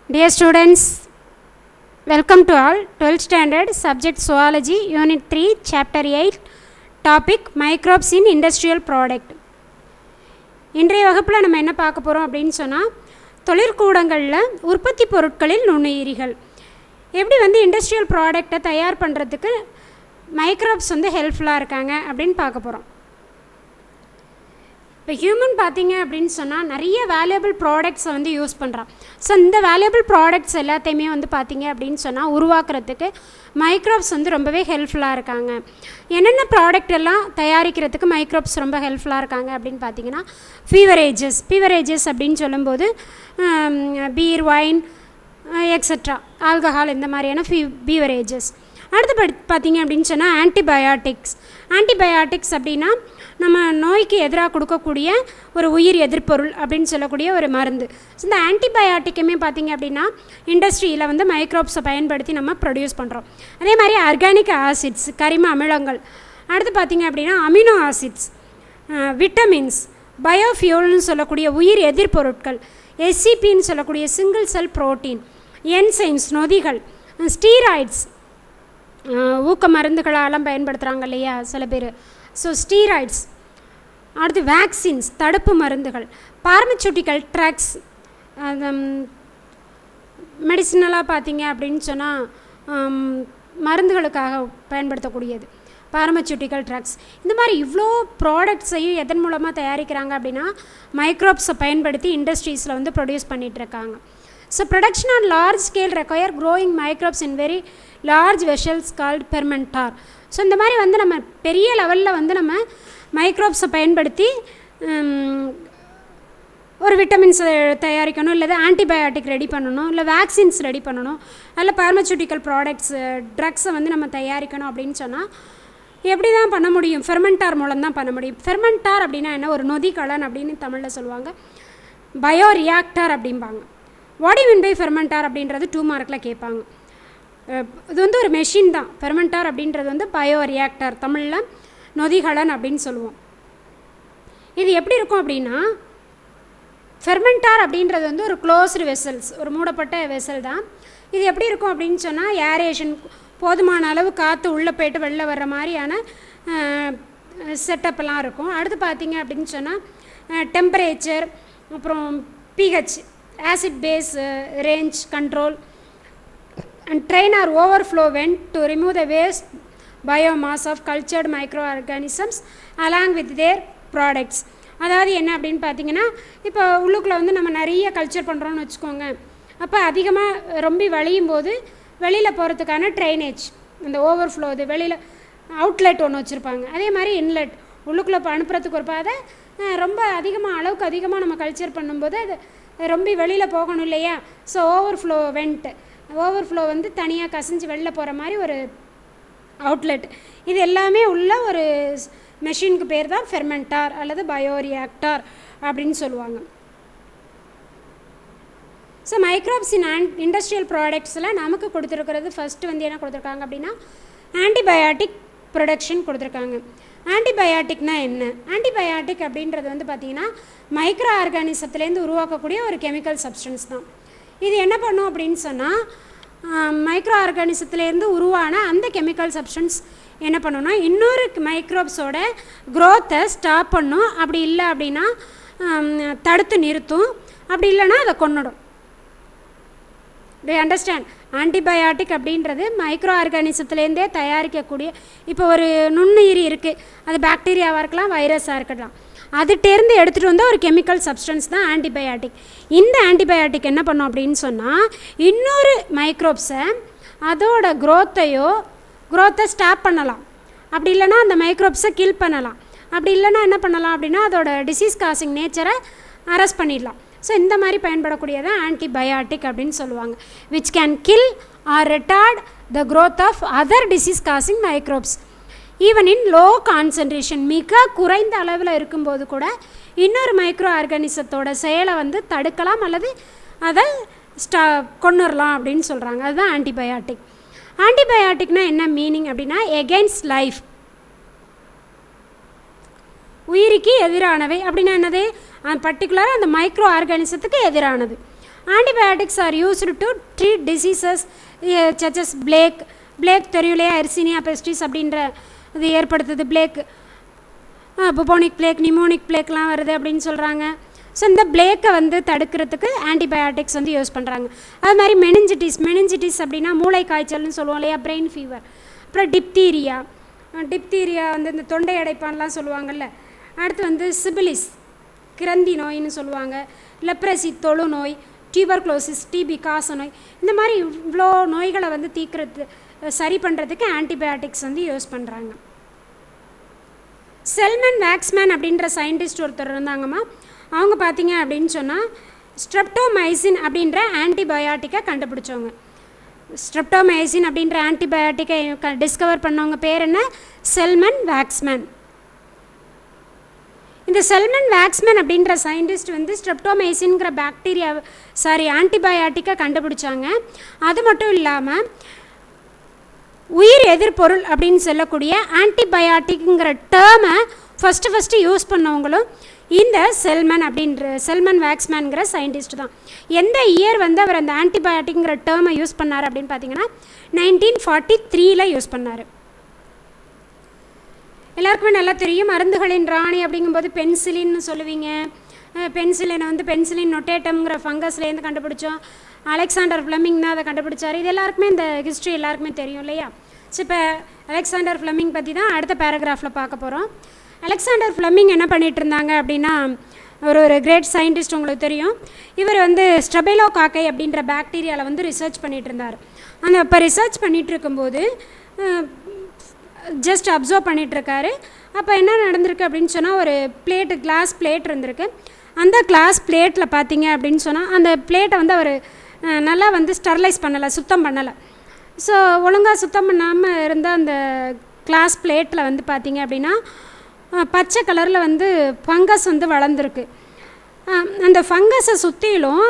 Dear students, welcome to all. 12th standard subject zoology unit 3 chapter 8 topic microbes in industrial product. இன்றைய வகுப்பில் நம்ம என்ன பார்க்க போகிறோம் அப்படின்னு சொன்னால், தொழிற்கூடங்களில் உற்பத்தி பொருட்களில் நுண்ணுயிரிகள் எப்படி இண்டஸ்ட்ரியல் ப்ராடக்டை தயார் பண்ணுறதுக்கு மைக்ரோப்ஸ் ஹெல்ப்ஃபுல்லாக இருக்காங்க அப்படின்னு பார்க்க போகிறோம். இப்போ ஹியூமன் பார்த்திங்க அப்படின்னு சொன்னால் நிறைய வேல்யூபிள் ப்ராடக்ட்ஸை யூஸ் பண்ணுறான். ஸோ இந்த வேல்யூபிள் ப்ராடக்ட்ஸ் எல்லாத்தையுமே பார்த்திங்க அப்படின்னு சொன்னால் உருவாக்குறதுக்கு மைக்ரோப்ஸ் ரொம்பவே ஹெல்ப்ஃபுல்லாக இருக்காங்க. என்னென்ன ப்ராடக்ட் எல்லாம் தயாரிக்கிறதுக்கு மைக்ரோப்ஸ் ரொம்ப ஹெல்ப்ஃபுல்லாக இருக்காங்க அப்படின்னு பார்த்தீங்கன்னா, பீவரேஜஸ் அப்படின்னு சொல்லும்போது பீர், வைன், எக்ஸட்ரா, ஆல்கஹால், இந்த மாதிரியான பீவரேஜஸ். அடுத்து பார்த்திங்க அப்படின்னு சொன்னால் ஆன்டிபயாட்டிக்ஸ் அப்படின்னா நம்ம நோய்க்கு எதிராக கொடுக்கக்கூடிய ஒரு உயிர் எதிர்ப்பொருள் அப்படின்னு சொல்லக்கூடிய ஒரு மருந்து. ஸோ இந்த ஆன்டிபயாட்டிக்குமே பார்த்திங்க அப்படின்னா இண்டஸ்ட்ரியில் மைக்ரோப்ஸை பயன்படுத்தி நம்ம ப்ரொடியூஸ் பண்ணுறோம். அதே மாதிரி ஆர்கானிக் ஆசிட்ஸ், கரிம அமிலங்கள். அடுத்து பார்த்திங்க அப்படின்னா அமினோ ஆசிட்ஸ், விட்டமின்ஸ், பயோஃபியூல்னு சொல்லக்கூடிய உயிர் எதிர்ப்பொருட்கள், எஸ்சிபின்னு சொல்லக்கூடிய சிங்கிள் செல் புரோட்டீன், என்சைம்ஸ், நொதிகள், ஸ்டீராய்ட்ஸ், ஊக்க மருந்துகளெல்லாம் பயன்படுத்துகிறாங்க இல்லையா சில பேர். So steroids. அடுத்து வேக்சின்ஸ், தடுப்பு மருந்துகள், பார்மசூட்டிக்கல் ட்ரக்ஸ், மெடிசினலாக பார்த்தீங்க அப்படின்னு சொன்னால் மருந்துகளுக்காக பயன்படுத்தக்கூடியது பார்மசூட்டிக்கல் ட்ரக்ஸ். இந்த மாதிரி இவ்வளோ ப்ராடக்ட்ஸையும் எதன் மூலமாக தயாரிக்கிறாங்க அப்படின்னா மைக்ரோப்ஸை பயன்படுத்தி இண்டஸ்ட்ரீஸில் ப்ரொடியூஸ் பண்ணிகிட்ருக்காங்க. So production on large scale require growing microbes in very large vessels called fermentor. So இந்த மாதிரி நம்ம பெரிய லெவலில் நம்ம மைக்ரோப்ஸை பயன்படுத்தி ஒரு விட்டமின்ஸ் தயாரிக்கணும், இல்லை ஆன்டிபயாட்டிக் ரெடி பண்ணணும், இல்லை வேக்சின்ஸ் ரெடி பண்ணணும், அதில் பார்மசூட்டிக்கல் ப்ராடக்ட்ஸ், ட்ரக்ஸை நம்ம தயாரிக்கணும் அப்படின்னு சொன்னால் எப்படி தான் பண்ண முடியும்? ஃபெர்மெண்டார் மூலம் தான் பண்ண முடியும். ஃபெர்மெண்டார் அப்படின்னா என்ன? ஒரு நொதிக்கலன் அப்படின்னு தமிழில் சொல்லுவாங்க. பயோ ரியாக்டர் அப்படிம்பாங்க. வாட் யூ மீன் பை ஃபெர்மெண்டார் அப்படின்றது 2 மார்க்கில் கேட்பாங்க. இது ஒரு மெஷின் தான். ஃபெர்மெண்டார் அப்படின்றது பயோ ரியாக்டர், தமிழில் நொதிகலன் அப்படின்னு சொல்லுவோம். இது எப்படி இருக்கும் அப்படின்னா, ஃபெர்மெண்டார் அப்படின்றது ஒரு க்ளோஸ்டு வெசல்ஸ், ஒரு மூடப்பட்ட வெசல் தான். இது எப்படி இருக்கும் அப்படின்னு சொன்னால், ஏரேஷன், போதுமான அளவு காற்று உள்ளே போய்ட்டு வெளில வர்ற மாதிரியான செட்டப்லாம் இருக்கும். அடுத்து பார்த்திங்க அப்படின்னு சொன்னால் டெம்பரேச்சர், அப்புறம் pH, acid base range control, and train or overflow vent to remove the waste biomass of cultured microorganisms along with their products. அதாவது என்ன அப்படின்னு பார்த்தீங்கன்னா, இப்போ உள்ளுக்குள்ளே நம்ம நிறைய கல்ச்சர் பண்ணுறோன்னு வச்சுக்கோங்க. அப்போ அதிகமாக ரொம்ப வழியும் போது வெளியில் போகிறதுக்கான ட்ரைனேஜ், இந்த ஓவர்ஃப்ளோ, இது வெளியில் அவுட்லெட் ஒன்று வச்சுருப்பாங்க. அதே மாதிரி இன்லெட், உள்ளுக்குள்ளே அனுப்புறதுக்கு ஒரு பாதை. ரொம்ப அதிகமாக, அளவுக்கு அதிகமாக நம்ம கல்ச்சர் பண்ணும்போது அது ரொம்ப வெளியில் போகணும் இல்லையா? ஸோ ஓவர்ஃப்ளோ வெண்ட், ஓவர்ஃப்ளோ தனியாக கசிஞ்சு வெளில போகிற மாதிரி ஒரு அவுட்லெட். இது எல்லாமே உள்ள ஒரு மெஷினுக்கு பேர் தான் ஃபெர்மெண்டார் அல்லது பயோரியாக்டார் அப்படின்னு சொல்லுவாங்க. ஸோ மைக்ரோப்ஸ் இன் இண்டஸ்ட்ரியல் ப்ராடக்ட்ஸில் நமக்கு கொடுத்துருக்கிறது ஃபஸ்ட்டு என்ன கொடுத்துருக்காங்க அப்படின்னா, ஆன்டிபயாட்டிக் ப்ரொடக்ஷன் கொடுத்துருக்காங்க. ஆன்டிபயாட்டிக்னா என்ன? ஆன்டிபயாட்டிக் அப்படின்றது பார்த்திங்கன்னா மைக்ரோ ஆர்கானிசத்துலேருந்து உருவாக்கக்கூடிய ஒரு கெமிக்கல் சப்ஸ்டன்ஸ் தான். இது என்ன பண்ணும் அப்படின்னு சொன்னால், மைக்ரோ ஆர்கானிசத்துலேருந்து உருவான அந்த கெமிக்கல் சப்ஸ்டன்ஸ் என்ன பண்ணணும்னா இன்னொரு மைக்ரோப்ஸோட க்ரோத்தை ஸ்டாப் பண்ணும். அப்படி இல்லை அப்படின்னா தடுத்து நிறுத்தும். அப்படி இல்லைன்னா அதை கொன்னுடும். அண்டர்ஸ்டாண்ட்? ஆன்டிபயாட்டிக் அப்படின்றது மைக்ரோ ஆர்கானிசத்துலேருந்தே தயாரிக்கக்கூடிய, இப்போ ஒரு நுண்ணுயிரி இருக்குது, அது பாக்டீரியாவாக இருக்கலாம், வைரஸாக இருக்கலாம், அதுகிட்டேருந்து எடுத்துகிட்டு வந்தால் ஒரு கெமிக்கல் சப்ஸ்டன்ஸ் தான் ஆன்டிபயாட்டிக். இந்த ஆன்டிபயாட்டிக் என்ன பண்ணும் அப்படின்னு சொன்னால், இன்னொரு மைக்ரோப்ஸை அதோட க்ரோத்தை ஸ்டாப் பண்ணலாம். அப்படி இல்லைனா அந்த மைக்ரோப்ஸை கில் பண்ணலாம். அப்படி இல்லைனா என்ன பண்ணலாம் அப்படின்னா அதோட டிசீஸ் காசிங் நேச்சரை அரெஸ்ட் பண்ணிடலாம். ஸோ இந்த மாதிரி பயன்படக்கூடியதான் ஆன்டிபயாட்டிக் அப்படின்னு சொல்லுவாங்க. Which can kill or retard the growth of other disease causing microbes even in low concentration. மிக குறைந்த அளவில் இருக்கும்போது கூட இன்னொரு மைக்ரோ ஆர்கானிசத்தோட செயலை தடுக்கலாம் அல்லது அதை கொன்னுடலாம் அப்படின்னு சொல்கிறாங்க. அதுதான் ஆன்டிபயாட்டிக். ஆன்டிபயாட்டிக்னா என்ன மீனிங் அப்படின்னா, எகெயின்ஸ்ட் லைஃப், உயிருக்கு எதிரானவை. அப்படின்னா என்னது? பர்டிகுலராக அந்த மைக்ரோ ஆர்கானிசத்துக்கு எதிரானது. Antibiotics are used to treat diseases such as plague தெரியும் இல்லையா, எர்சினியா பெஸ்டிஸ் அப்படின்ற இது ஏற்படுத்துது. புபோனிக் பிளேக், நிமோனிக் பிளேக்லாம் வருது அப்படின்னு சொல்கிறாங்க. ஸோ இந்த பிளேக்கை வந்து தடுக்கிறதுக்கு ஆன்டிபயோட்டிக்ஸ் வந்து யூஸ் பண்ணுறாங்க. அது மாதிரி மெனிஞ்சிட்டிஸ் அப்படின்னா மூளை காய்ச்சல்னு சொல்லுவோம் இல்லையா, பிரெயின் ஃபீவர். அப்புறம் டிப்தீரியா வந்து இந்த தொண்டை அடைப்பான்லாம் சொல்லுவாங்கள்ல. அடுத்து வந்து சிபிலிஸ் கிரந்தி நோயின்னு சொல்லுவாங்க. லெப்ரசி தொழு நோய், டியூபர்குலோசிஸ் டிபி காச நோய். இந்த மாதிரி இவ்வளோ நோய்களை வந்து சரி பண்ணுறதுக்கு ஆன்டிபயோட்டிக்ஸ் வந்து யூஸ் பண்ணுறாங்க. செல்மன் வேக்ஸ்மேன் அப்படின்ற சயின்டிஸ்ட் ஒருத்தர் இருந்தாங்கம்மா. அவங்க பார்த்தீங்க அப்படின்னு சொன்னால் ஸ்ட்ரெப்டோமைசின் அப்படின்ற ஆன்டிபயோட்டிக்கை கண்டுபிடிச்சவங்க. ஸ்ட்ரெப்டோமைசின் அப்படின்ற ஆன்டிபயோட்டிக்கை டிஸ்கவர் பண்ணவங்க பேர் என்ன? செல்மன் வேக்ஸ்மேன். இந்த செல்மன் வேக்ஸ்மேன் அப்படின்ற சயின்டிஸ்ட் வந்து ஸ்ட்ரெப்டோமைசின்ங்கிற ஆன்டிபயோட்டிக்கை கண்டுபிடிச்சாங்க. அது மட்டும் இல்லாமல் உயிர் எதிர்பொருள் அப்படின்னு சொல்லக்கூடிய ஆன்டிபயோட்டிக்குங்கிற டேர்மை ஃபஸ்ட்டு யூஸ் பண்ணவங்களும் இந்த செல்மன் வேக்ஸ்மேன்கிற சயின்டிஸ்ட் தான். எந்த இயர் வந்து அவர் அந்த ஆன்டிபயோட்டிக்ங்கிற டேர்மை யூஸ் பண்ணார் அப்படின்னு பார்த்தீங்கன்னா 1943 யூஸ் பண்ணார். எல்லாருக்குமே நல்லா தெரியும், மருந்துகளின் ராணி அப்படிங்கும்போது பென்சிலின்னு சொல்லுவீங்க. பென்சிலினை வந்து பென்சிலின் நொட்டேட்டம்ங்கிற ஃபங்கஸ்லேருந்து கண்டுபிடிச்சோம். அலெக்சாண்டர் ஃப்ளெமிங் தான் அதை கண்டுபிடிச்சார். இது எல்லாருக்குமே இந்த ஹிஸ்ட்ரி எல்லாருக்குமே தெரியும் இல்லையா. ஸோ இப்போ அலெக்சாண்டர் ஃப்ளெமிங் பற்றி தான் அடுத்த பேராகிராஃபில் பார்க்க போகிறோம். அலெக்சாண்டர் ஃப்ளெமிங் என்ன பண்ணிகிட்டு இருந்தாங்க அப்படின்னா, ஒரு கிரேட் சயின்டிஸ்ட் உங்களுக்கு தெரியும். இவர் வந்து ஸ்டெபைலோகாக்கை அப்படின்ற பாக்டீரியாவில் வந்து ரிசர்ச் பண்ணிகிட்டு இருந்தார். இப்போ ரிசர்ச் பண்ணிகிட்டு இருக்கும்போது ஜஸ்ட் அப்சர்வ் பண்ணிகிட்ருக்காரு. அப்போ என்ன நடந்திருக்கு அப்படின்னு சொன்னால், ஒரு கிளாஸ் பிளேட் இருந்திருக்கு. அந்த கிளாஸ் பிளேட்டில் பார்த்தீங்க அப்படின்னு சொன்னால், அந்த பிளேட்டை வந்து அவர் நல்லா வந்து ஸ்டெர்லைஸ் பண்ணலை, சுத்தம் பண்ணலை. ஸோ ஒழுங்காக சுத்தம் பண்ணாமல் இருந்த அந்த கிளாஸ் பிளேட்டில் வந்து பார்த்தீங்க அப்படின்னா பச்சை கலரில் வந்து ஃபங்கஸ் வந்து வளர்ந்துருக்கு. அந்த ஃபங்கஸை சுற்றிலும்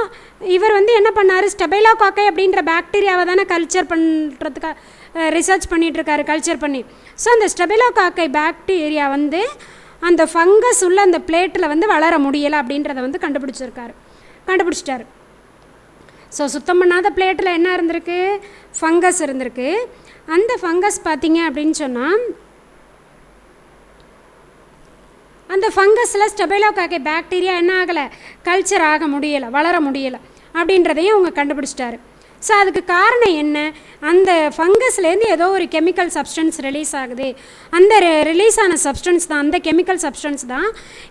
இவர் வந்து என்ன பண்ணார், ஸ்டெபைலோகாக்கை அப்படின்ற பாக்டீரியாவை தானே கல்ச்சர் பண்ணுறதுக்காக ரிசர்ச் பண்ணிகிட்ருக்காரு, கல்ச்சர் பண்ணி. ஸோ அந்த ஸ்டெபைலோகாக்கை பாக்டீரியா வந்து அந்த ஃபங்கஸ் உள்ள அந்த பிளேட்டில் வந்து வளர முடியலை அப்படின்றத வந்து கண்டுபிடிச்சிட்டாரு. ஸோ சுத்தம் பண்ணாத பிளேட்டில் என்ன இருந்திருக்கு, ஃபங்கஸ் இருந்திருக்கு. அந்த ஃபங்கஸ் பார்த்தீங்க அப்படின்னு சொன்னால், அந்த ஃபங்கஸில் ஸ்டெபைலோகாக்கை பாக்டீரியா என்ன ஆகலை, கல்ச்சர் ஆக முடியலை, வளர முடியலை அப்படின்றதையும் அவங்க கண்டுபிடிச்சிட்டாரு. ஸோ அதுக்கு காரணம் என்ன, அந்த ஃபங்கஸ்லேருந்து ஏதோ ஒரு கெமிக்கல் சப்ஸ்டன்ஸ் ரிலீஸ் ஆகுது. அந்த ரிலீஸ் ஆன சப்ஸ்டன்ஸ் தான், அந்த கெமிக்கல் சப்ஸ்டன்ஸ் தான்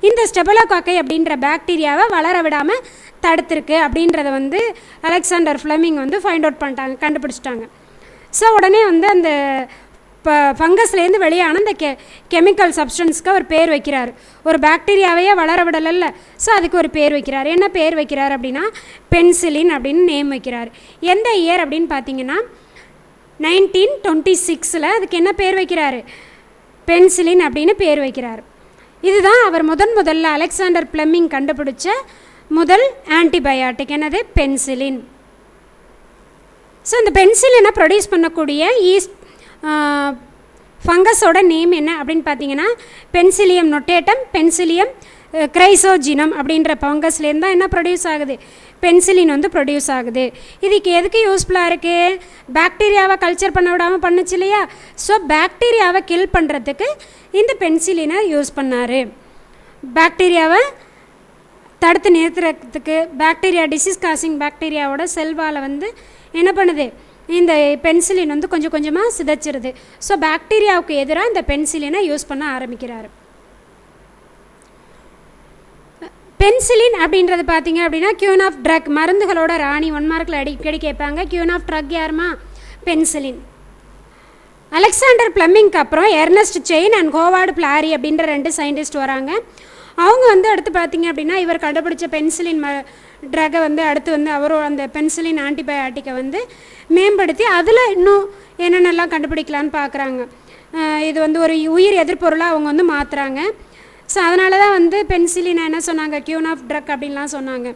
இந்த ஸ்டெபைலோகாக்கை அப்படின்ற பாக்டீரியாவை வளர விடாமல் தடுத்திருக்கு அப்படின்றத வந்து அலெக்சாண்டர் ஃப்ளெமிங் வந்து ஃபைண்ட் அவுட் பண்ணிட்டாங்க, கண்டுபிடிச்சிட்டாங்க. ஸோ உடனே வந்து அந்த ஃபங்கஸ்லேருந்து வெளியான அந்த கெமிக்கல் சப்ஸ்டன்ஸ்க்கு அவர் பேர் வைக்கிறார். ஒரு பாக்டீரியாவையே வளர விடலைல்ல, ஸோ அதுக்கு ஒரு பேர் வைக்கிறார். என்ன பேர் வைக்கிறார் அப்படின்னா பென்சிலின் அப்படின்னு நேம் வைக்கிறார். எந்த இயர் அப்படின்னு பார்த்தீங்கன்னா 1926 அதுக்கு என்ன பேர் வைக்கிறாரு, பென்சிலின் அப்படின்னு பேர் வைக்கிறார். இதுதான் அவர் முதல்ல அலெக்சாண்டர் ஃப்ளெமிங் கண்டுபிடிச்ச முதல் ஆன்டிபயோட்டிக், என்னது, பென்சிலின். ஸோ இந்த பென்சிலினை ப்ரொடியூஸ் பண்ணக்கூடிய ஃபங்கஸோட நேம் என்ன அப்படின்னு பார்த்தீங்கன்னா பென்சிலியம் நொட்டேட்டம், பென்சிலியம் கிரைசோஜினம் அப்படின்ற ஃபங்கஸ்லேருந்து தான் என்ன ப்ரொடியூஸ் ஆகுது, பென்சிலின் வந்து ப்ரொடியூஸ் ஆகுது. இதுக்கு எதுக்கு யூஸ்ஃபுல்லாக இருக்குது, பாக்டீரியாவை கல்ச்சர் பண்ண விடாமல் பண்ணுச்சு இல்லையா. ஸோ பாக்டீரியாவை கில் பண்ணுறதுக்கு இந்த பென்சிலினை யூஸ் பண்ணார். பாக்டீரியாவை தடுத்து நிறுத்துறதுக்கு, டிசீஸ் காசிங் பாக்டீரியாவோட செல்வால் வந்து என்ன பண்ணுது, இந்த பென்சிலின் வந்து கொஞ்சம் கொஞ்சமாக சிதைச்சிருது. ஸோ பாக்டீரியாவுக்கு எதிராக இந்த பென்சிலினை யூஸ் பண்ண ஆரம்பிக்கிறார். பென்சிலின் அப்படின்றது பார்த்தீங்க அப்படின்னா கியூன் ஆஃப் ட்ரக், மருந்துகளோட ராணி. 1 மார்க்கில் அடிக்கடி கேட்பாங்க. கியூன் ஆஃப் ட்ரக் யாருமா, பென்சிலின். அலெக்சாண்டர் ஃப்ளெமிங்க்கு அப்புறம் எர்னஸ்ட் செயின் அண்ட் ஹோவார்டு பிளாரி அப்படின்ற 2 சயின்டிஸ்ட் வராங்க. அவங்க வந்து அடுத்து பார்த்தீங்க அப்படின்னா இவர் கண்டுபிடிச்ச பென்சிலின் ட்ரக்கை வந்து அடுத்து வந்து அவரும் அந்த பென்சிலின் ஆன்டிபயோட்டிக்கை வந்து மேம்படுத்தி அதில் இன்னும் என்னென்னலாம் கண்டுபிடிக்கலான்னு பார்க்குறாங்க. இது வந்து ஒரு உயிர் எதிர்பொருளாக அவங்க வந்து மாற்றுறாங்க. ஸோ அதனால தான் வந்து பென்சிலினை என்ன சொன்னாங்க, கியூன் ஆஃப் ட்ரக் அப்படின்லாம் சொன்னாங்க.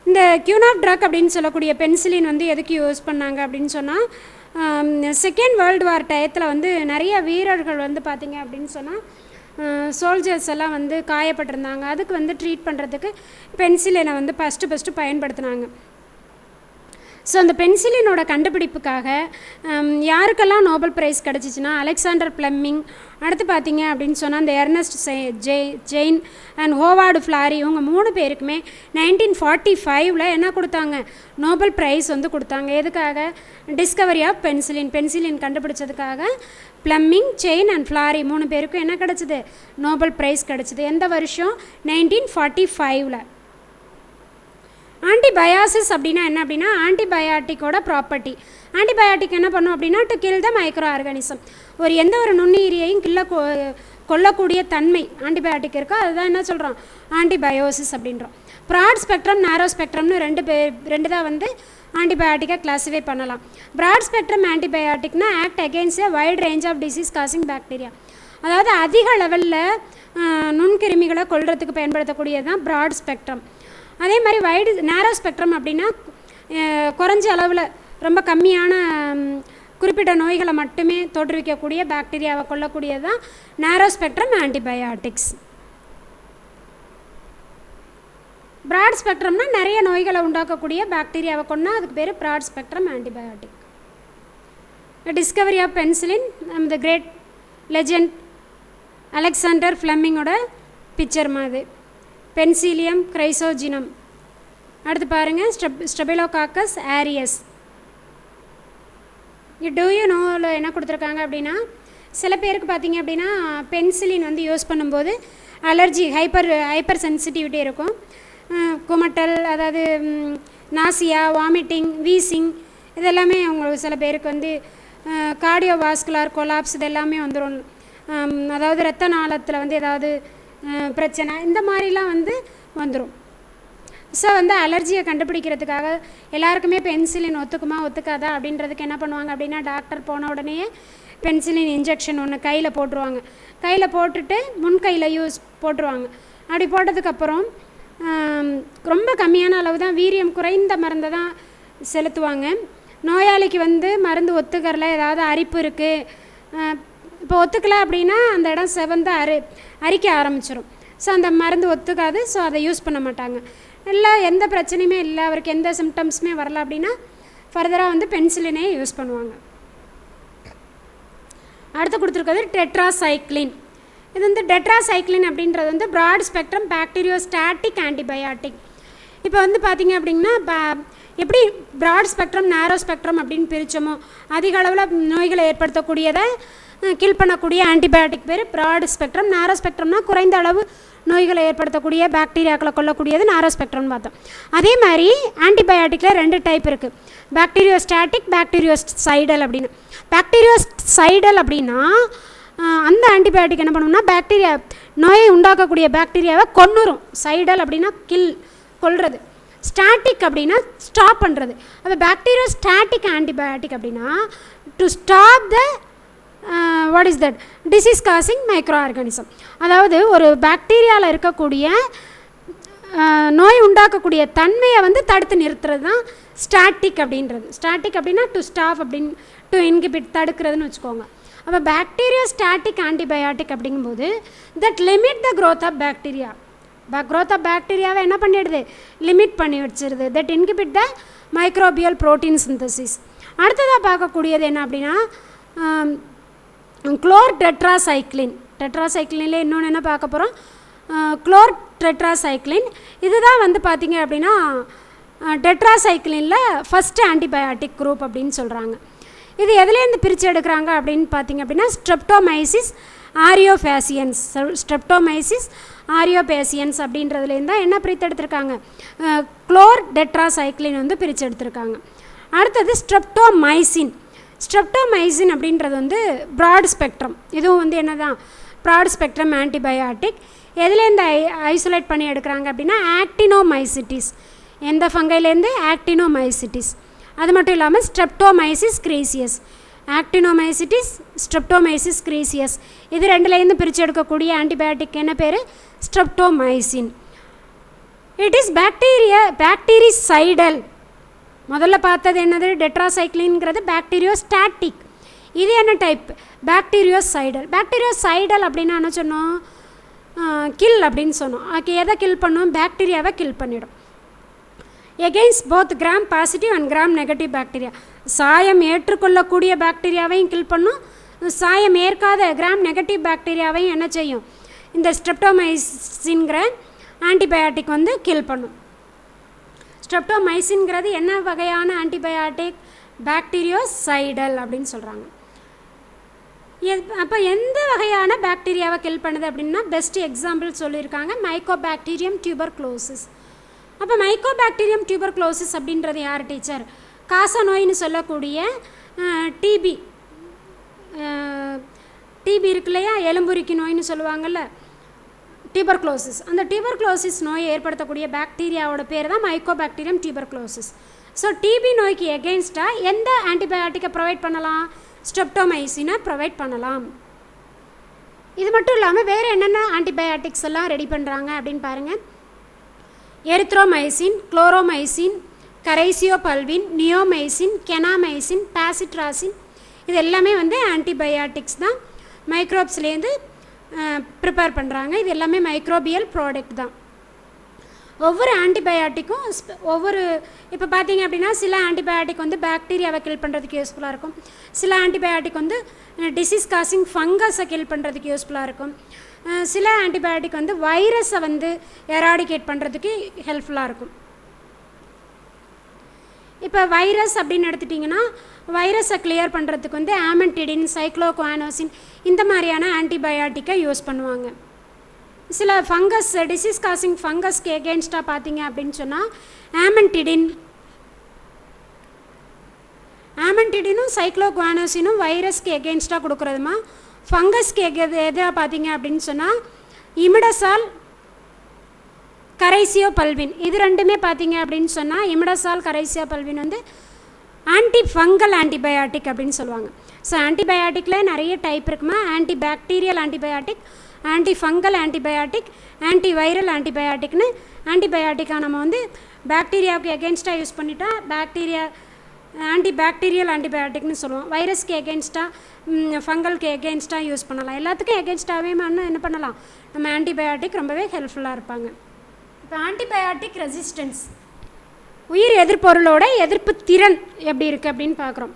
இந்த கியூன் ஆஃப் ட்ரக் அப்படின்னு சொல்லக்கூடிய பென்சிலின் வந்து எதுக்கு யூஸ் பண்ணாங்க அப்படின்னு சொன்னால், செகண்ட் வேர்ல்டு வார் டயத்தில் வந்து நிறைய வீரர்கள் வந்து பார்த்திங்க அப்படின்னு சொன்னால் சோல்ஜர்ஸ் எல்லாம் வந்து காயப்பட்டிருந்தாங்க, அதுக்கு வந்து ட்ரீட் பண்ணுறதுக்கு பென்சிலினை வந்து ஃபஸ்ட்டு பயன்படுத்தினாங்க. ஸோ அந்த பென்சிலினோட கண்டுபிடிப்புக்காக யாருக்கெல்லாம் நோபல் ப்ரைஸ் கிடச்சிச்சின்னா அலெக்சாண்டர் ஃப்ளெமிங், அடுத்து பார்த்தீங்க அப்படின்னு சொன்னால் அந்த Ernst Chain and Howard Florey, இவங்க 3 பேருக்குமே 1945 என்ன கொடுத்தாங்க, நோபல் ப்ரைஸ் வந்து கொடுத்தாங்க. எதுக்காக? டிஸ்கவரி ஆஃப் பென்சிலின் கண்டுபிடிச்சதுக்காக ஃப்ளெமிங், செயின் அண்ட் ஃப்ளாரி 3 பேருக்கும் என்ன கிடச்சிது, நோபல் ப்ரைஸ் கிடச்சிது. எந்த வருஷம்? 1945. ஆன்டிபயாசிஸ் அப்படின்னா என்ன அப்படின்னா ஆன்டிபயாட்டிக்கோட ப்ராப்பர்ட்டி. ஆன்டிபயாட்டிக் என்ன பண்ணும் அப்படின்னா to kill the microorganism. எந்த ஒரு நுண்ணுயிரியையும் கொல்லக்கூடிய தன்மை ஆன்டிபயாட்டிக் இருக்கோ அதுதான் என்ன சொல்கிறோம், ஆன்டிபயோசிஸ் அப்படின்றோம். ப்ராட் ஸ்பெக்ட்ரம், நேரோ ஸ்பெக்ட்ரம்னு ரெண்டு தான் வந்து ஆன்டிபயாட்டிக்காக கிளாஸிஃபை பண்ணலாம். ப்ராட் ஸ்பெக்ட்ரம் ஆன்டிபயாட்டிக்னா act against a wide range of disease causing bacteria. அதாவது அதிக லெவலில் நுண்கிருமிகளை கொல்றதுக்கு பயன்படுத்தக்கூடியது தான் ப்ராட் ஸ்பெக்ட்ரம். அதே மாதிரி நேரோ ஸ்பெக்ட்ரம் அப்படின்னா குறைஞ்ச அளவில் ரொம்ப கம்மியான குறிப்பிட்ட நோய்களை மட்டுமே தோற்றுவிக்கக்கூடிய பாக்டீரியாவை கொல்லக்கூடியது தான் நேரோ ஸ்பெக்ட்ரம் ஆன்டிபயாட்டிக்ஸ். ப்ராட் ஸ்பெக்ட்ரம்னா நிறைய நோய்களை உண்டாக்கக்கூடிய பாக்டீரியாவை கொண்டா அதுக்கு பேர் broad spectrum antibiotic. Discovery of penicillin, the great legend Alexander ஃப்ளெமிங்கோட பிக்சர் மாதிரி. Penicillium chrysogenum. அடுத்து பாருங்கள் ஸ்டெபிலோகாக்கஸ் ஆரியஸ். டூ யூ நோவில் என்ன கொடுத்துருக்காங்க அப்படின்னா சில பேருக்கு பார்த்தீங்க அப்படின்னா பென்சிலின் வந்து யூஸ் பண்ணும்போது அலர்ஜி, ஹைப்பர் சென்சிட்டிவிட்டி இருக்கும். குமட்டல், அதாவது நாசியா, வாமிட்டிங், வீசிங், இதெல்லாமே உங்களுக்கு சில பேருக்கு வந்து கார்டியோவாஸ்குலார் கொலாப்ஸ் இதெல்லாமே வந்துடும். அதாவது இரத்த நாளத்தில் வந்து ஏதாவது பிரச்சனை இந்த மாதிரிலாம் வந்து வந்துடும். ஸோ வந்து அலர்ஜியை கண்டுபிடிக்கிறதுக்காக எல்லாருக்குமே பென்சிலின் ஒத்துக்காதா அப்படின்றதுக்கு என்ன பண்ணுவாங்க அப்படின்னா டாக்டர் போன உடனே பென்சிலின் இன்ஜெக்ஷன் ஒன்று கையில் போட்டுருவாங்க. கையில் போட்டுட்டு முன்கையில் போட்டுருவாங்க. அப்படி போட்டதுக்கப்புறம் ரொம்ப கம்மியான அளவு தான், வீரியம் குறைந்த மருந்தை தான் செலுத்துவாங்க. நோயாளிக்கு வந்து மருந்து ஒத்துக்கறல, ஏதாவது அரிப்பு இருக்குது, இப்போ ஒத்துக்கலை அப்படின்னா அந்த இடம் செவந்து அரிக்க ஆரம்பிச்சிடும். ஸோ அந்த மருந்து ஒத்துக்காது. ஸோ அதை யூஸ் பண்ண மாட்டாங்க. இல்லை எந்த பிரச்சனையுமே இல்லை, அவருக்கு எந்த சிம்டம்ஸுமே வரல அப்படின்னா ஃபர்தராக வந்து பென்சிலினே யூஸ் பண்ணுவாங்க. அடுத்து கொடுத்துருக்கிறது டெட்ராசைக்ளின். இது வந்து டெட்ராசைக்ளின் அப்படின்றது வந்து ப்ராட் ஸ்பெக்ட்ரம் பாக்டீரியோஸ்டாட்டிக் ஆன்டிபயாட்டிக். இப்போ வந்து பார்த்திங்க அப்படின்னா எப்படி ப்ராட் ஸ்பெக்ட்ரம் நேரோ ஸ்பெக்ட்ரம் அப்படின்னு பிரித்தோமோ அதிக அளவில் நோய்களை ஏற்படுத்தக்கூடியதை கில் பண்ணக்கூடிய ஆன்டிபயாட்டிக் பேர் ப்ராட் ஸ்பெக்ட்ரம். நேரோ ஸ்பெக்ட்ரம்னா குறைந்த அளவு நோய்களை ஏற்படுத்தக்கூடிய பாக்டீரியாக்களை கொல்லக்கூடியது நேரோ ஸ்பெக்ட்ரம்னு பார்த்தோம். அதே மாதிரி ஆன்டிபயாட்டிக்கில் 2 டைப் இருக்குது, பாக்டீரியோஸ்டாட்டிக், பாக்டீரியோசைடல் அப்படின்னு. பாக்டீரியோசைடல் அப்படின்னா அந்த ஆன்டிபயாட்டிக் என்ன பண்ணணும்னா பாக்டீரியா நோயை உண்டாக்கக்கூடிய பாக்டீரியாவை கொன்னுரும். சைடல் அப்படின்னா கொல்றது. ஸ்டாட்டிக் அப்படின்னா ஸ்டாப் பண்ணுறது. அப்போ பாக்டீரியோஸ்டாட்டிக் ஆன்டிபயாட்டிக் அப்படின்னா to stop the what is that disease causing micro organism. அதாவது ஒரு பாக்டீரியாவில் இருக்கக்கூடிய நோய் உண்டாக்கக்கூடிய தன்மையை வந்து தடுத்து நிறுத்துறது தான் ஸ்டாட்டிக் அப்படின்றது. ஸ்டாட்டிக் அப்படின்னா டு ஸ்டாப் அப்படின்னு, டு இன்ஹிபிட் தடுக்கிறதுன்னு வச்சுக்கோங்க. அப்போ பாக்டீரியோஸ்டாட்டிக் ஆன்டிபயாட்டிக் அப்படிங்கும்போது that limit the growth of bacteria. Growth of பாக்டீரியாவை என்ன பண்ணிடுது, லிமிட் பண்ணி வச்சிருது. That inhibit the microbial protein synthesis. அடுத்ததாக பார்க்கக்கூடியது என்ன அப்படின்னா குளோர் டெட்ராசைக்ளின். டெட்ராசைக்ளினில் இன்னொன்று என்ன பார்க்க போகிறோம், குளோர் டெட்ராசைக்ளின். இதுதான் வந்து பார்த்திங்க அப்படின்னா டெட்ராசைக்ளினில் ஃபஸ்ட்டு ஆன்டிபயாட்டிக் குரூப் அப்படின்னு சொல்கிறாங்க. இது எதுலேருந்து பிரித்து எடுக்கிறாங்க அப்படின்னு பார்த்திங்க அப்படின்னா ஸ்ட்ரெப்டோமைசிஸ் ஆரியோஃபேசியன்ஸ். ஸ்ட்ரெப்டோமைசிஸ் ஆரியோபேசியன்ஸ் அப்படின்றதுலேருந்து தான் என்ன பிரித்து எடுத்திருக்காங்க, குளோர் டெட்ராசைக்ளின் வந்து பிரித்து எடுத்திருக்காங்க. அடுத்தது ஸ்ட்ரெப்டோமைசின். ஸ்ட்ரெப்டோமைசின் அப்படின்றது வந்து ப்ராட் ஸ்பெக்ட்ரம். இதுவும் வந்து என்ன தான் ப்ராட் ஸ்பெக்ட்ரம் ஆன்டிபயாட்டிக். எதுலேருந்து ஐசோலேட் பண்ணி எடுக்கிறாங்க அப்படின்னா ஆக்டினோமைசிட்டிஸ். எந்த ஃபங்கைலேருந்து, ஆக்டினோமைசிட்டிஸ். அது மட்டும் இல்லாமல் ஸ்ட்ரெப்டோமைசிஸ் கிரீசியஸ். ஆக்டினோமைசிட்டிஸ், ஸ்ட்ரெப்டோமைசிஸ் கிரீசியஸ், இது ரெண்டுலேருந்து பிரித்து எடுக்கக்கூடிய ஆன்டிபயாட்டிக் என்ன பேர், ஸ்ட்ரெப்டோமைசின். It is பாக்டீரிசைடல். முதல்ல பார்த்தது என்னது, டெட்ராசைக்ளின்ங்கிறது பாக்டீரியோஸ்டாட்டிக். இது என்ன டைப்? பாக்டீரியோசைடல். பாக்டீரியோசைடல் அப்படின்னா என்ன சொன்னோம்? கில் அப்படின்னு சொன்னோம். எதை கில் பண்ணும்? பாக்டீரியாவை கில் பண்ணிடும். Against both gram positive and gram negative bacteria. சாயம் ஏற்றுக்கொள்ளக்கூடிய பாக்டீரியாவையும் கில் பண்ணும், சாயம் ஏற்காத கிராம் நெகட்டிவ் பாக்டீரியாவையும் என்ன செய்யும்? இந்த ஸ்ட்ரெப்டோமைசின்கிற ஆன்டிபயாட்டிக் வந்து கில் பண்ணும். ஸ்ட்ரெப்டோமைசின்கிறது என்ன வகையான ஆன்டிபயாட்டிக்? பாக்டீரியோசைடல் அப்படின்னு சொல்கிறாங்க. அப்போ எந்த வகையான பாக்டீரியாவை கில் பண்ணுது அப்படின்னா பெஸ்ட் எக்ஸாம்பிள் சொல்லியிருக்காங்க, மைக்கோபாக்டீரியம் டியூபர்குலோசிஸ். அப்போ மைக்கோபாக்டீரியம் டியூபர்குலோசிஸ் அப்படின்றது யார் டீச்சர்? காச நோயின்னு சொல்லக்கூடிய டிபி இருக்கு இல்லையா, எலும்புரிக்கி நோயின்னு சொல்லுவாங்கள்ல, டியூபர்குலோசிஸ். அந்த டியூபர்குலோசிஸ் நோயை ஏற்படுத்தக்கூடிய பாக்டீரியாவோட பேர் தான் மைக்கோபாக்டீரியம் டியூபர்குலோசிஸ். ஸோ டிபி நோய்க்கு எகெயின்ஸ்டாக எந்த ஆன்டிபயாட்டிக்கை ப்ரொவைட் பண்ணலாம்? ஸ்ட்ரெப்டோமைசினை ப்ரொவைட் பண்ணலாம். இது மட்டும் இல்லாமல் வேறு என்னென்ன ஆன்டிபயாட்டிக்ஸ் எல்லாம் ரெடி பண்ணுறாங்க அப்படின்னு பாருங்கள். எரித்ரோமைசின், குளோரோமைசின், கரைசியோபல்வின், நியோமைசின், கெனாமைசின், பாசிட்ராசின், இது எல்லாமே வந்து ஆன்டிபயாட்டிக்ஸ் தான். மைக்ரோப்ஸ்லேருந்து ப்ரிப்பேர் பண்ணுறாங்க. இது எல்லாமே மைக்ரோபியல் ப்ராடக்ட் தான். ஒவ்வொரு ஆன்டிபயாட்டிக்கும் இப்போ பார்த்தீங்க அப்படின்னா சில ஆன்டிபயாட்டிக் வந்து பாக்டீரியாவை கில் பண்ணுறதுக்கு யூஸ்ஃபுல்லாக இருக்கும், சில ஆன்டிபயாட்டிக் வந்து டிசீஸ் காசிங் ஃபங்கஸை கில் பண்ணுறதுக்கு யூஸ்ஃபுல்லாக இருக்கும், சில ஆன்டிபயாட்டிக் வந்து வைரஸை வந்து எராடிகேட் பண்ணுறதுக்கு ஹெல்ப்ஃபுல்லாக இருக்கும். இப்போ வைரஸ் அப்படின்னு எடுத்துட்டிங்கன்னா வைரஸை கிளியர் பண்ணுறதுக்கு வந்து ஆமென்டிடின், சைக்ளோகுவானோசின் இந்த மாதிரியான ஆன்டிபயாட்டிக்கை யூஸ் பண்ணுவாங்க. சில ஃபங்கஸ் டிசீஸ் காசிங் ஃபங்கஸ்க்கு எகெயின்ஸ்டாக பார்த்தீங்க அப்படின்னு சொன்னால் ஆமென்டிடினும் சைக்ளோகுவானோசினும் வைரஸ்க்கு எகெயின்ஸ்டாக கொடுக்குறதுமா. ஃபங்கஸ்க்கு எதாக பார்த்தீங்க அப்படின்னு சொன்னால் இமிடசால், கரைசியோபல்வின், இது ரெண்டுமே பார்த்தீங்க அப்படின்னு சொன்னால் இமிடசால், கரைசியோபல்வின் வந்து ஆன்டி ஃபங்கல் ஆன்டிபயாட்டிக் அப்படின்னு சொல்லுவாங்க. ஸோ ஆன்டிபயாட்டிக்கில் நிறைய டைப் இருக்குமா. Antibacterial antibiotic, antifungal antibiotic, antiviral ஆன்டிபயாட்டிக்னு ஆன்டிபயாட்டிக்காக நம்ம வந்து பாக்டீரியாவுக்கு எகெயின்ஸ்டாக யூஸ் பண்ணிட்டா ஆன்டி பாக்டீரியல் ஆன்டிபயாட்டிக்னு சொல்லுவோம். வைரஸ்க்கு எகெயின்ஸ்டாக, ஃபங்கலுக்கு எகெயின்ஸ்டாக யூஸ் பண்ணலாம். எல்லாத்துக்கும் எகெயின்ஸ்டாகவே என்ன பண்ணலாம், நம்ம ஆன்டிபயாட்டிக் ரொம்பவே ஹெல்ப்ஃபுல்லாக இருப்பாங்க. இப்போ ஆன்டிபயாட்டிக் ரெசிஸ்டன்ஸ், உயிர் எதிர்ப்பொருளோட எதிர்ப்பு திறன் எப்படி இருக்குது அப்படின்னு பார்க்குறோம்.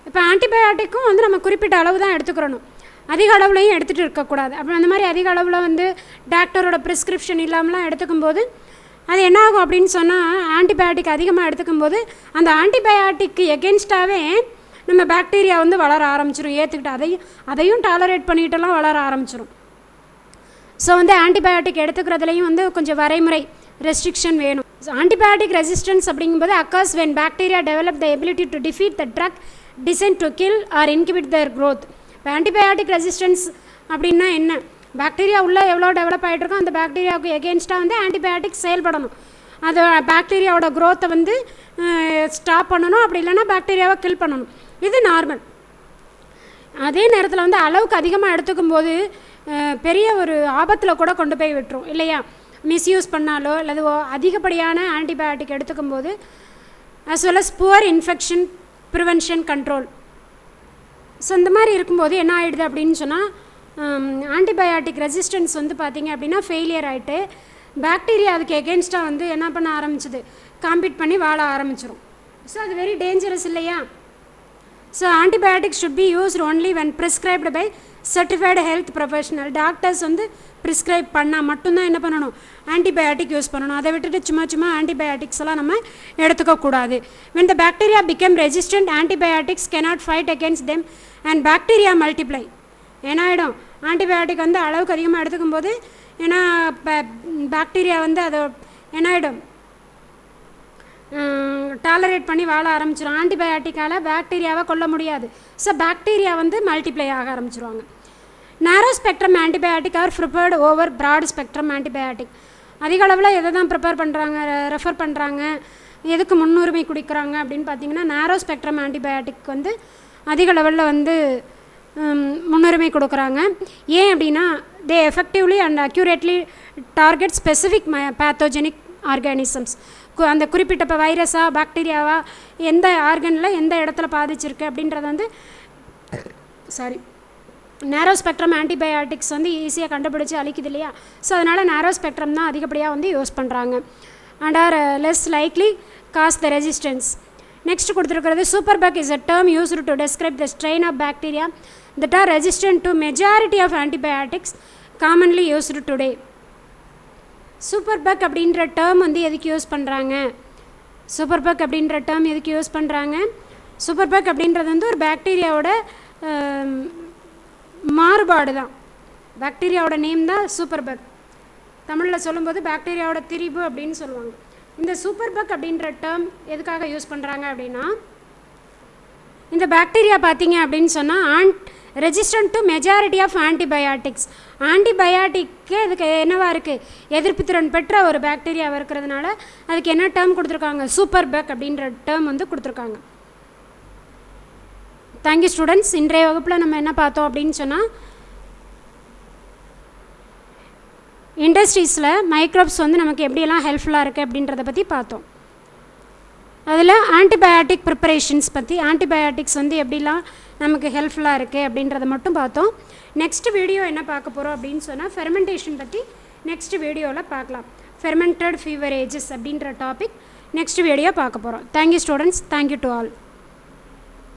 இப்போ ஆன்டிபயாட்டிக்கும் வந்து நம்ம குறிப்பிட்ட அளவு தான் எடுத்துக்கிறணும், அதிக அளவுலையும் எடுத்துகிட்டு இருக்கக்கூடாது. அப்புறம் அந்த மாதிரி அதிக அளவில் வந்து டாக்டரோட ப்ரிஸ்கிரிப்ஷன் இல்லாமலாம் எடுத்துக்கும்போது அது என்ன ஆகும் அப்படின்னு சொன்னால், ஆன்டிபயாட்டிக் அதிகமாக எடுத்துக்கும்போது அந்த ஆன்டிபயாட்டிக்கு எகெயின்ஸ்டாகவே நம்ம பாக்டீரியா வந்து வளர ஆரம்பிச்சிடும். ஏற்றுக்கிட்டு அதையும் டாலரேட் பண்ணிகிட்டெல்லாம் வளர ஆரம்பிச்சிடும். ஸோ வந்து ஆன்டிபயாட்டிக் எடுத்துக்கிறதுலையும் வந்து கொஞ்சம் வரைமுறை ரெஸ்ட்ரிக்ஷன் வேணும். ஆன்டிபயாட்டிக் ரெசிஸ்டன்ஸ் அப்படிங்கும்போது occurs when bacteria develop the ability to defeat the drug design to kill or inhibit their growth. இப்போ ஆன்டிபயாட்டிக் ரெசிஸ்டன்ஸ் அப்படின்னா என்ன? பாக்டீரியா உள்ளே எவ்வளோ டெவலப் ஆகிட்டு இருக்கோ அந்த பாக்டீரியாவுக்கு எகெயின்ஸ்டாக வந்து ஆன்டிபயாட்டிக் செயல்படணும். அது பாக்டீரியாவோட க்ரோத்தை வந்து ஸ்டாப் பண்ணணும், அப்படி இல்லைன்னா பாக்டீரியாவை கில் பண்ணணும். இது நார்மல். அதே நேரத்தில் வந்து அளவுக்கு அதிகமாக எடுத்துக்கும் போது பெரிய ஒரு ஆபத்தில் கூட கொண்டு போய் விட்டுரும் இல்லையா. மிஸ்யூஸ் பண்ணாலோ அல்லது அதிகப்படியான ஆன்டிபயாட்டிக் எடுத்துக்கும் போது as well as poor infection prevention control. So இந்த மாதிரி இருக்கும்போது என்ன ஆகிடுது அப்படின்னு சொன்னால் ஆன்டிபயாட்டிக் ரெசிஸ்டன்ஸ் வந்து பார்த்திங்க அப்படின்னா ஃபெயிலியர் ஆகிட்டு பாக்டீரியா அதுக்கு எகெயின்ஸ்டாக வந்து என்ன பண்ண ஆரம்பிச்சிது, காம்பீட் பண்ணி வாழ ஆரம்பிச்சிடும். ஸோ அது வெரி டேஞ்சரஸ் இல்லையா. So antibiotics should be used only when prescribed by certified health professional. Doctors வந்து ப்ரிஸ்கிரைப் பண்ணால் மட்டும்தான் என்ன பண்ணணும், ஆன்டிபயாட்டிக் யூஸ் பண்ணணும். அதை விட்டுட்டு சும்மா ஆன்டிபயாட்டிக்ஸ் எல்லாம் நம்ம எடுத்துக்கக்கூடாது. when the bacteria become resistant, antibiotics cannot fight against them and bacteria multiply. ஏன்னாயிடும் ஆன்டிபயாட்டிக் வந்து அளவுக்கு அதிகமாக எடுத்துக்கும் போது ஏன்னா பாக்டீரியா வந்து அதை என்னாயிடும் டாலரேட் பண்ணி வாழ ஆரம்பிச்சிடும். ஆன்டிபயாட்டிக்கால் பாக்டீரியாவை கொல்ல முடியாது. ஸோ பாக்டீரியா வந்து மல்டிப்ளை ஆக ஆரம்பிச்சிருவாங்க. Narrow spectrum antibiotic are preferred over broad spectrum antibiotic. அதிக அளவில் எதை தான் ரெஃபர் பண்ணுறாங்க, எதுக்கு முன்னுரிமை கொடுக்குறாங்க அப்படின்னு பார்த்தீங்கன்னா நேரோ ஸ்பெக்ட்ரம் ஆன்டிபயாட்டிக் வந்து அதிக லெவலில் வந்து முன்னுரிமை கொடுக்குறாங்க. ஏன் அப்படின்னா they effectively and accurately target specific pathogenic organisms. அந்த குறிப்பிட்ட இப்போ வைரஸா பாக்டீரியாவா எந்த ஆர்கனில் எந்த இடத்துல பாதிச்சிருக்கு அப்படின்றத வந்து நேரோ ஸ்பெக்ட்ரம் ஆன்டிபயாட்டிக்ஸ் வந்து ஈஸியாக கண்டுபிடிச்சி அழிக்குது இல்லையா, ஸோ அதனால் நேரோ ஸ்பெக்ட்ரம் தான் அதிகப்படியாக வந்து யூஸ் பண்ணுறாங்க. And are less likely cause the resistance. Next கொடுத்துருக்கிறது super bug is a term used to describe the strain of bacteria that are resistant to majority of antibiotics commonly used today. Super bug அப்படின்ற term வந்து எதுக்கு use பண்ணுறாங்க, super bug அப்படின்ற term எதுக்கு use பண்ணுறாங்க, super bug அப்படின்றது வந்து ஒரு பாக்டீரியாவோட மாறுபாடு தான். பாக்டீரியாவோட நேம் தான் சூப்பர் பக். தமிழில் சொல்லும்போது பாக்டீரியாவோட திரிபு அப்படின்னு சொல்லுவாங்க. இந்த சூப்பர் பக் அப்படின்ற டேர்ம் எதுக்காக யூஸ் பண்ணுறாங்க அப்படின்னா, இந்த பாக்டீரியா பார்த்தீங்க அப்படின்னு சொன்னால் resistant to majority of antibiotics. ஆன்டிபயாட்டிக்கு இதுக்கு என்னவாக இருக்குது, எதிர்ப்பு திறன் பெற்ற ஒரு பாக்டீரியாவாக இருக்கிறதுனால அதுக்கு என்ன டேர்ம் கொடுத்துருக்காங்க, சூப்பர் பக் அப்படின்ற டேர்ம் வந்து கொடுத்துருக்காங்க. Thank you students. இன்றைய வகுப்பில் நம்ம என்ன பார்த்தோம் அப்படின்னு சொன்னால், இண்டஸ்ட்ரீஸில் மைக்ரோப்ஸ் வந்து நமக்கு எப்படியெல்லாம் ஹெல்ப்ஃபுல்லாக இருக்குது அப்படின்றத பற்றி பார்த்தோம். அதில் ஆன்டிபயாட்டிக் ப்ரிப்பரேஷன்ஸ் பற்றி, ஆன்டிபயாட்டிக்ஸ் வந்து எப்படிலாம் நமக்கு ஹெல்ப்ஃபுல்லாக இருக்குது அப்படின்றத மட்டும் பார்த்தோம். நெக்ஸ்ட் வீடியோ என்ன பார்க்க போகிறோம் அப்படின்னு சொன்னால், ஃபெர்மெண்டேஷன் பற்றி நெக்ஸ்ட் வீடியோவில் பார்க்கலாம். ஃபெர்மெண்டட் ஃபீவரேஜஸ் அப்படின்ற டாபிக் நெக்ஸ்ட் வீடியோ பார்க்க போகிறோம். Thank you students. Thank you to all.